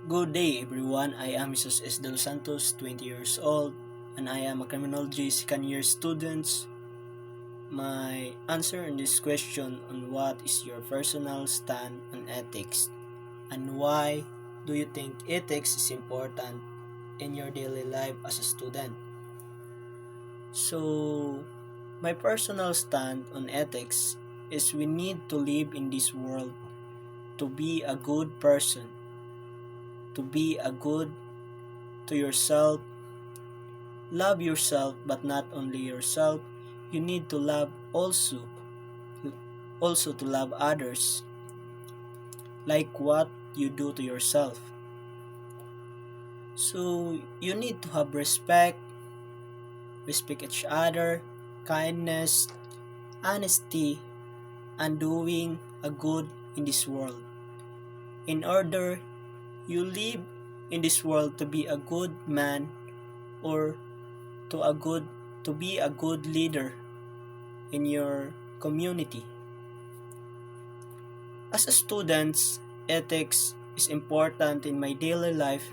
Good day everyone, I am Jesus S. Del Santos, 20 years old, and I am a criminology second year student. My answer in this question on what is your personal stand on ethics and why do you think ethics is important in your daily life as a student? So, my personal stand on ethics is we need to live in this world to be a good person, to be a good to yourself. Love yourself, but not only yourself. You need to love also to love others, like what you do to yourself. So you need to have respect each other, kindness, honesty, and doing a good in this world. In order you live in this world to be a good man or to a good to be a good leader in your community. As a student, ethics is important in my daily life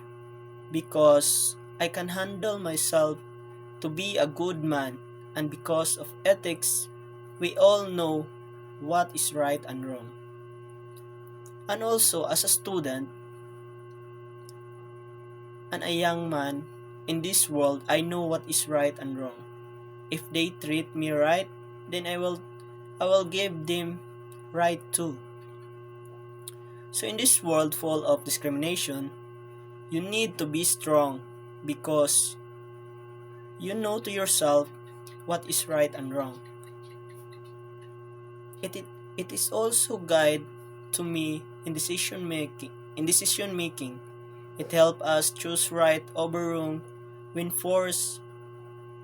because I can handle myself to be a good man, and because of ethics, we all know what is right and wrong. And also, as a student and a young man in this world, I know what is right and wrong. If they treat me right, then I will give them right too. So in this world full of discrimination, you need to be strong because you know to yourself what is right and wrong. It, it, it is also guide to me in decision making. It helps us choose right over wrong when forced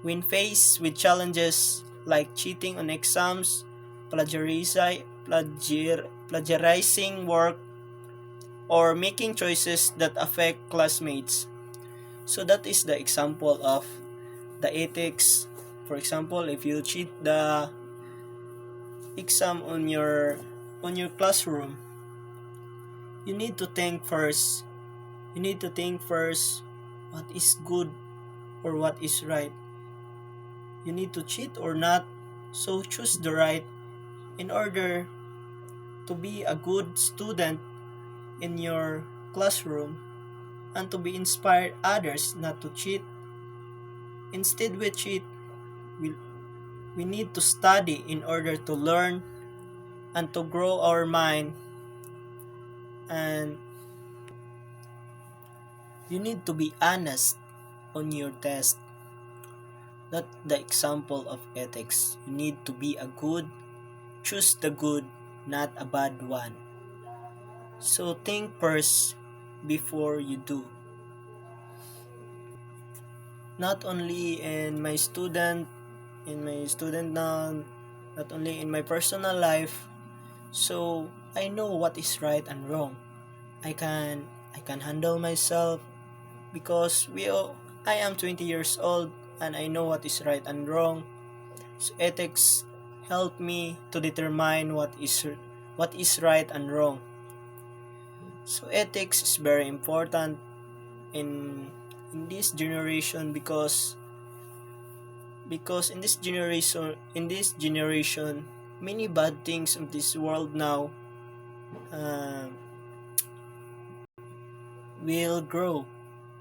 when faced with challenges like cheating on exams, plagiarizing work, or making choices that affect classmates. So that is the example of the ethics. For example, if you cheat the exam on your classroom, you need to think first. You need to think first what is good or what is right. You need to cheat or not. So choose the right in order to be a good student in your classroom and to be inspired others not to cheat. Instead we cheat, we, we need to study in order to learn and to grow our mind, and you need to be honest on your test. That's the example of ethics. You need to be a good, choose the good, not a bad one. So think first before you do. Not only in my student now, not only in my personal life. So I know what is right and wrong. I can handle myself because I am 20 years old and I know what is right and wrong. So ethics help me to determine what is right and wrong. So ethics is very important in in this generation because in this generation many bad things in this world now uh, will grow.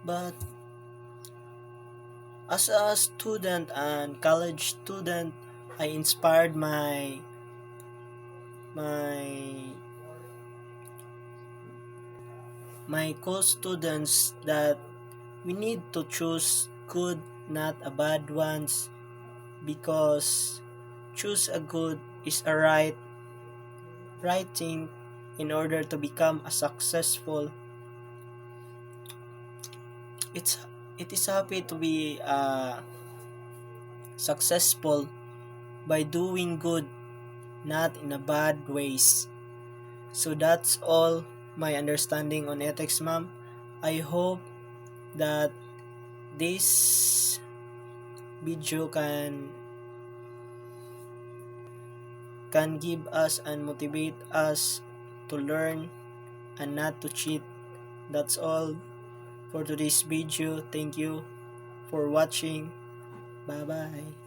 But as a student and college student, I inspired my my co-students that we need to choose good, not a bad ones, because choose a good is a right thing in order to become a successful. It is happy to be successful by doing good, not in a bad ways. So that's all my understanding on ethics, ma'am. I hope that this video can give us and motivate us to learn and not to cheat that's all for today's video. Thank you for watching. Bye bye.